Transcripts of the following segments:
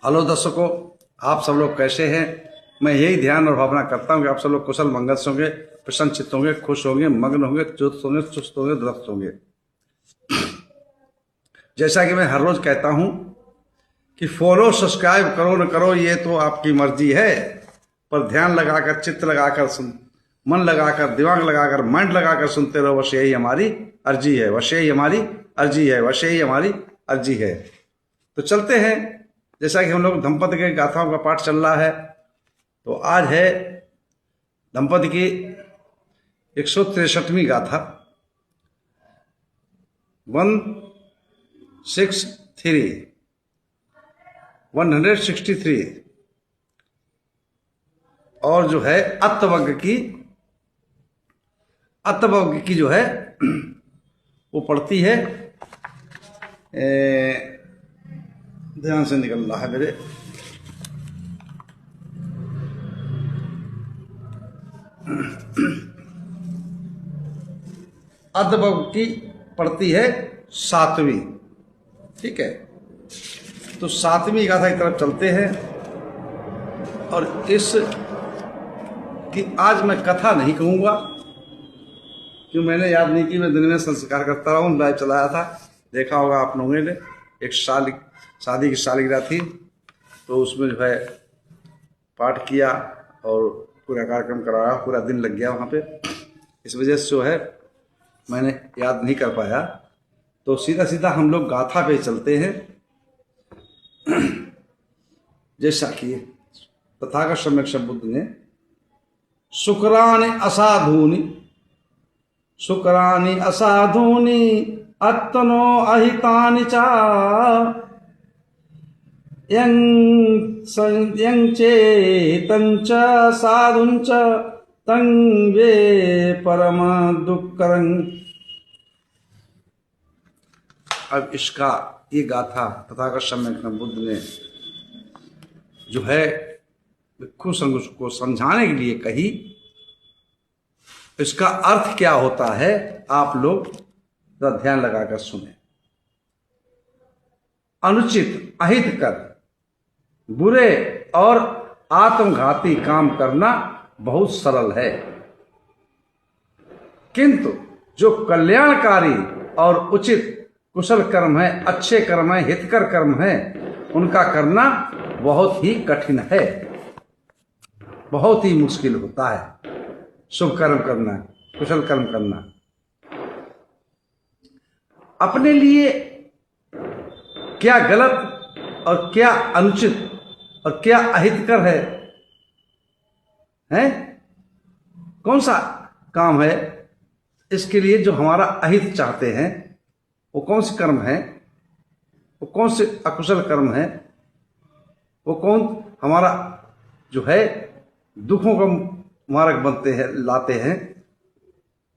Hello दर्शकों, आप सब लोग कैसे हैं। मैं यही ध्यान और भावना करता हूं कि आप सब लोग कुशल मंगल से होंगे, प्रसन्नचित्त होंगे, खुश होंगे, मग्न होंगे, चुस्त होंगे, सुस्त होंगे, दुरुस्त होंगे। जैसा कि मैं हर रोज कहता हूं कि फॉलो सब्सक्राइब करो न करो ये तो आपकी मर्जी है, पर ध्यान लगाकर, चित्त लगाकर, मन लगाकर, दिमाग लगाकर, माइंड लगाकर सुनते रहो। बस यही हमारी अर्जी है, बस यही हमारी अर्जी है, बस यही हमारी अर्जी है। तो चलते हैं। जैसा कि हम लोग दंपति के गाथाओं का पाठ चल रहा है, तो आज है दंपति की 163वीं गाथा 163 और जो है अत्तवग्ग की जो है वो पढ़ती है। ध्यान से निकल रहा है मेरे। अत्तवग्ग की पढ़ती है 7वीं। ठीक है, तो 7वीं गाथा की तरफ चलते हैं। और इस कि आज मैं कथा नहीं कहूँगा, क्यों मैंने याद नहीं की। मैं दिन में संस्कार करता रहा हूँ, लाइव चलाया था, देखा होगा आप लोगों ने। एक शादी की सालगिरह थी, तो उसमें जो है पाठ किया और पूरा कार्यक्रम कराया, पूरा दिन लग गया वहाँ पे। इस वजह से जो है मैंने याद नहीं कर पाया। तो सीधा सीधा हम लोग गाथा पे चलते हैं। जैसा कि तथागत सम्यक बुद्ध ने शुक्रानि असाधूनि अत्तनो अहितानि च यं चेतं च साधुं च तं वे परम दुःखरं। अब इसका ये गाथा तथागत सम्यक बुद्ध ने जो है भिक्षु संघ को समझाने के लिए कही। इसका अर्थ क्या होता है, आप लोग जरा ध्यान लगाकर सुने। अनुचित, अहितकर, बुरे और आत्मघाती काम करना बहुत सरल है, किंतु जो कल्याणकारी और उचित कुशल कर्म है, अच्छे कर्म है, हितकर कर्म है, उनका करना बहुत ही कठिन है, बहुत ही मुश्किल होता है। शुभ कर्म करना, कुशल कर्म करना अपने लिए क्या गलत और क्या अनुचित और क्या अहितकर है, कौन सा काम है, इसके लिए जो हमारा अहित चाहते हैं वो कौन से कर्म है, वो कौन से अकुशल कर्म है, वो कौन हमारा जो है दुखों का मार्ग बनते हैं, लाते हैं।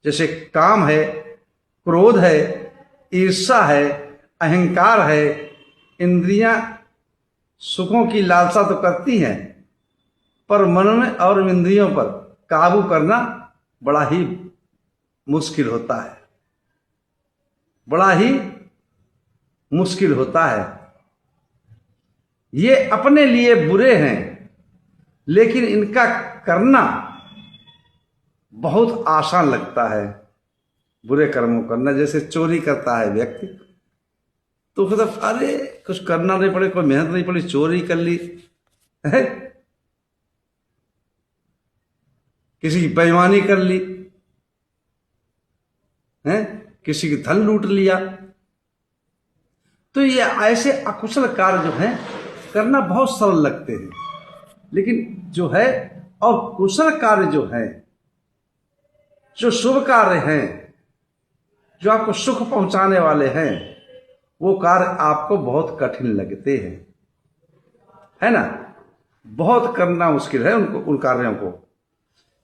जैसे काम है, क्रोध है, ईर्ष्या है, अहंकार है। इंद्रियां सुखों की लालसा तो करती हैं, पर मन में और इंद्रियों पर काबू करना बड़ा ही मुश्किल होता है, बड़ा ही मुश्किल होता है। ये अपने लिए बुरे हैं, लेकिन इनका करना बहुत आसान लगता है। बुरे कर्मों करना, जैसे चोरी करता है व्यक्ति, तो मतलब अरे कुछ करना नहीं पड़े, कोई मेहनत नहीं पड़ी, चोरी कर ली है, किसी की बेईमानी कर ली है, किसी की धन लूट लिया। तो ये ऐसे अकुशल कार्य जो हैं करना बहुत सरल लगते हैं, लेकिन जो है और कुशल कार्य जो है, जो शुभ कार्य हैं, जो आपको सुख पहुंचाने वाले हैं, वो कार्य आपको बहुत कठिन लगते हैं, है ना। बहुत करना मुश्किल है उनको, उन कार्यों को।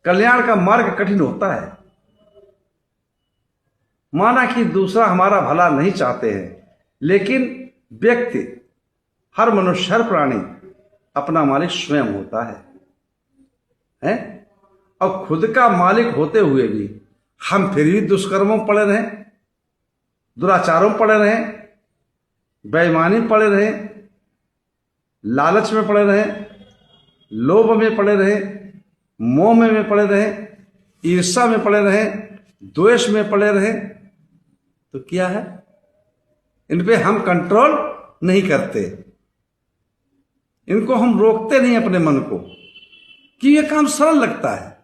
कल्याण का मार्ग कठिन होता है। माना कि दूसरा हमारा भला नहीं चाहते हैं, लेकिन व्यक्ति, हर मनुष्य, हर प्राणी अपना मालिक स्वयं होता है? और खुद का मालिक होते हुए भी हम फिर भी दुष्कर्मों पड़े रहे, दुराचारों पड़े रहे, बेईमानी पड़े रहे, लालच में पड़े रहें, लोभ में पड़े रहें, मोह में पड़े रहें, ईर्ष्या में पड़े रहें, द्वेष में पड़े रहें, तो क्या है, इन पे हम कंट्रोल नहीं करते, इनको हम रोकते नहीं अपने मन को, कि ये काम सरल लगता है।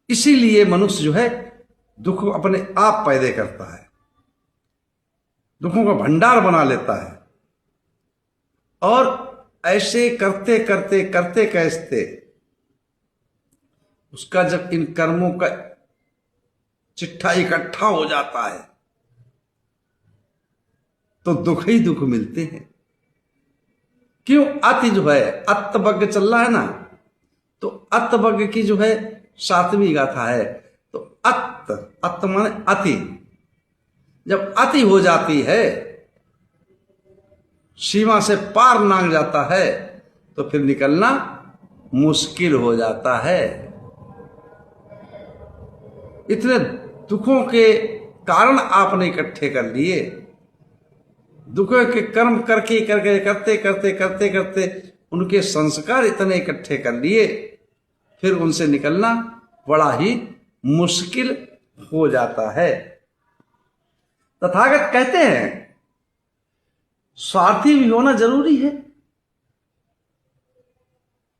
इसीलिए मनुष्य जो है दुख अपने आप पैदा करता है, दुखों का भंडार बना लेता है, और ऐसे करते करते करते कैसे उसका जब इन कर्मों का चिट्ठा इकट्ठा हो जाता है तो दुख ही दुख मिलते हैं। क्यों? अति जो है, अत्तवज्ञ चल रहा है ना, तो अत्तवज्ञ की जो है 7वीं गाथा है। तो अत्त माने अति, जब अति हो जाती है, सीमा से पार नांग जाता है, तो फिर निकलना मुश्किल हो जाता है। इतने दुखों के कारण आपने इकट्ठे कर लिए, दुखों के कर्म करके करते करते करते करते उनके संस्कार इतने इकट्ठे कर लिए, फिर उनसे निकलना बड़ा ही मुश्किल हो जाता है। तथागत कहते हैं स्वार्थी भी होना जरूरी है।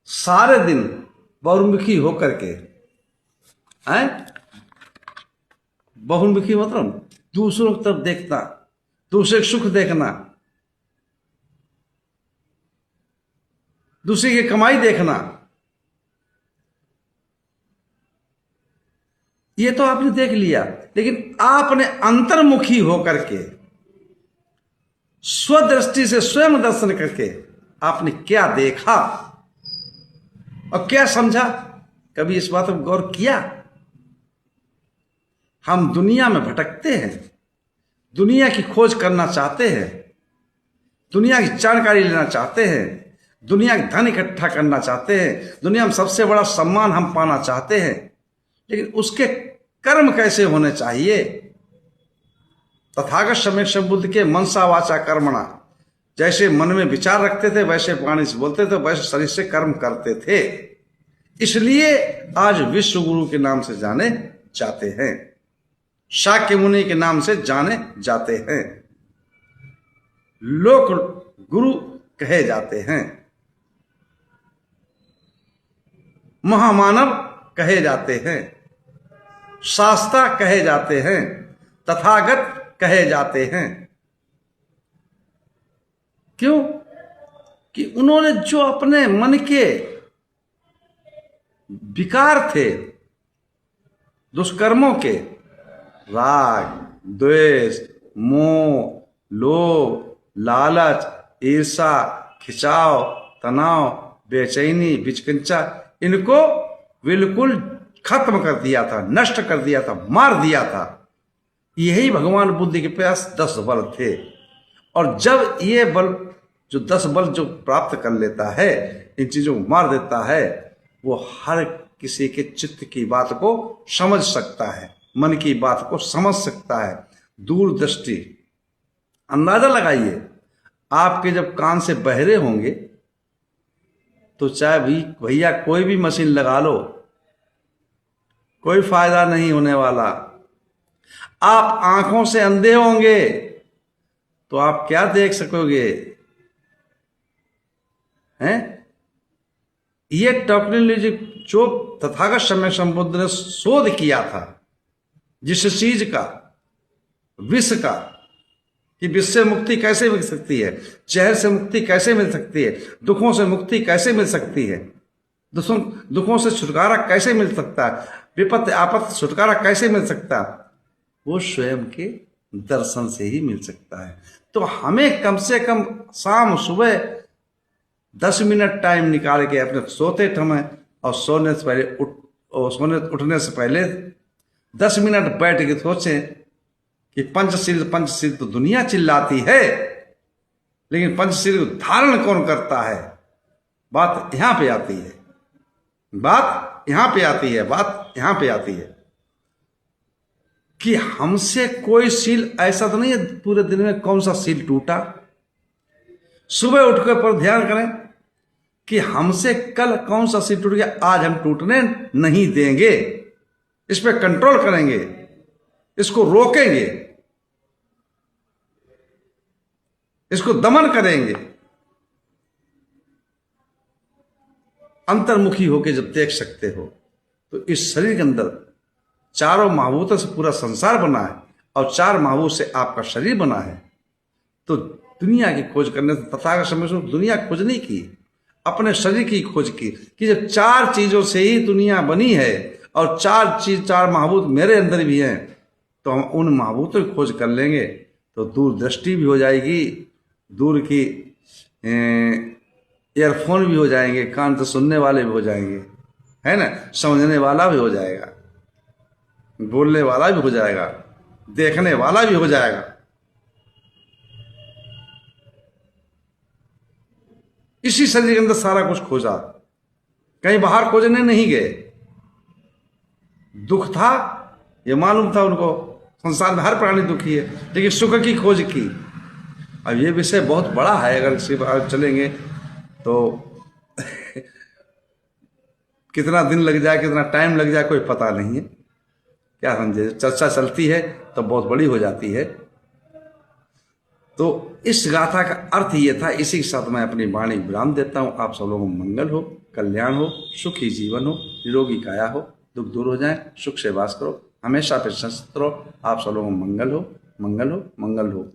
सारे दिन बहुमुखी होकर के, बहुमुखी मतलब दूसरों की तरफ देखना, दूसरे सुख देखना, दूसरे की कमाई देखना, ये तो आपने देख लिया, लेकिन आपने अंतर्मुखी होकर के स्वदृष्टि से स्वयं दर्शन करके आपने क्या देखा और क्या समझा? कभी इस बात पर गौर किया? हम दुनिया में भटकते हैं, दुनिया की खोज करना चाहते हैं, दुनिया की जानकारी लेना चाहते हैं, दुनिया का धन इकट्ठा करना चाहते हैं, दुनिया में सबसे बड़ा सम्मान हम पाना चाहते हैं, लेकिन उसके कर्म कैसे होने चाहिए? तथागत सम्यक बुद्ध के मनसा वाचा कर्मणा, जैसे मन में विचार रखते थे वैसे वाणी से बोलते थे, वैसे शरीर से कर्म करते थे। इसलिए आज विश्व गुरु के नाम से जाने जाते हैं, शाक्य मुनि के नाम से जाने जाते हैं, लोक गुरु कहे जाते हैं, महामानव कहे जाते हैं, शास्त्रा कहे जाते हैं, तथागत कहे जाते हैं। क्यों? कि उन्होंने जो अपने मन के विकार थे, दुष्कर्मों के, राग, द्वेष, मोह, लोभ, लालच, ईर्षा, खिंचाव, तनाव, बेचैनी, विचकिंचा, इनको बिल्कुल खत्म कर दिया था, नष्ट कर दिया था, मार दिया था। यही भगवान बुद्ध के पास 10 बल थे। और जब ये बल जो 10 बल जो प्राप्त कर लेता है, इन चीजों को मार देता है, वो हर किसी के चित्त की बात को समझ सकता है, मन की बात को समझ सकता है। दूरदृष्टि, अंदाजा लगाइए, आपके जब कान से बहरे होंगे तो चाहे भी भैया कोई भी मशीन लगा लो, कोई फायदा नहीं होने वाला। आप आंखों से अंधे होंगे तो आप क्या देख सकोगे? हैं? ये टेक्नोलॉजी जो तथागत सम्यक संबुद्ध ने शोध किया था, जिस चीज का, विष का, कि विष से मुक्ति कैसे मिल सकती है, जहर से मुक्ति कैसे मिल सकती है, दुखों से मुक्ति कैसे मिल सकती है, दुखों से छुटकारा कैसे मिल सकता है, विपत्ति आपत्ति छुटकारा कैसे मिल सकता है, वो स्वयं के दर्शन से ही मिल सकता है। तो हमें कम से कम शाम सुबह 10 मिनट टाइम निकाल के अपने सोते समय और सोने से पहले उठने से पहले 10 मिनट बैठ के सोचें कि पंचशील तो दुनिया चिल्लाती है, लेकिन पंचशील को धारण कौन करता है? बात यहां पे आती है, बात यहां पे आती है, बात यहां पे आती है। कि हमसे कोई सील, ऐसा तो नहीं है पूरे दिन में कौन सा सील टूटा। सुबह उठकर पर ध्यान करें कि हमसे कल कौन सा सील टूट गया, आज हम टूटने नहीं देंगे, इस पे कंट्रोल करेंगे, इसको रोकेंगे, इसको दमन करेंगे। अंतर्मुखी होकर जब देख सकते हो तो इस शरीर के अंदर चारों महाभूतों से पूरा संसार बना है और चार महाभूत से आपका शरीर बना है। तो दुनिया की खोज करने से तथागत समय से दुनिया खोज नहीं की, अपने शरीर की खोज की कि जब चार चीजों से ही दुनिया बनी है और चार महाभूत मेरे अंदर भी हैं, तो हम उन महाभूतों की खोज कर लेंगे तो दूरदृष्टि भी हो जाएगी, दूर की ईयरफोन भी हो जाएंगे, कान से सुनने वाले भी हो जाएंगे, है ना, समझने वाला भी हो जाएगा, बोलने वाला भी हो जाएगा, देखने वाला भी हो जाएगा। इसी शरीर के अंदर सारा कुछ खोजा, कहीं बाहर खोजने नहीं गए। दुख था ये मालूम था उनको, संसार में हर प्राणी दुखी है, लेकिन सुख की खोज की। अब ये विषय बहुत बड़ा है, अगर इसी बार चलेंगे तो कितना दिन लग जाए, कितना टाइम लग जाए, कोई पता नहीं है। क्या समझे, चर्चा चलती है तो बहुत बड़ी हो जाती है। तो इस गाथा का अर्थ ये था। इसी के साथ मैं अपनी वाणी विराम देता हूँ। आप सब लोगों को मंगल हो, कल्याण हो, सुखी जीवन हो, निरोगी काया हो, दुख दूर हो जाए, सुख से वास करो, हमेशा प्रसन्न रहो। आप सब लोगों को मंगल हो, मंगल हो, मंगल हो।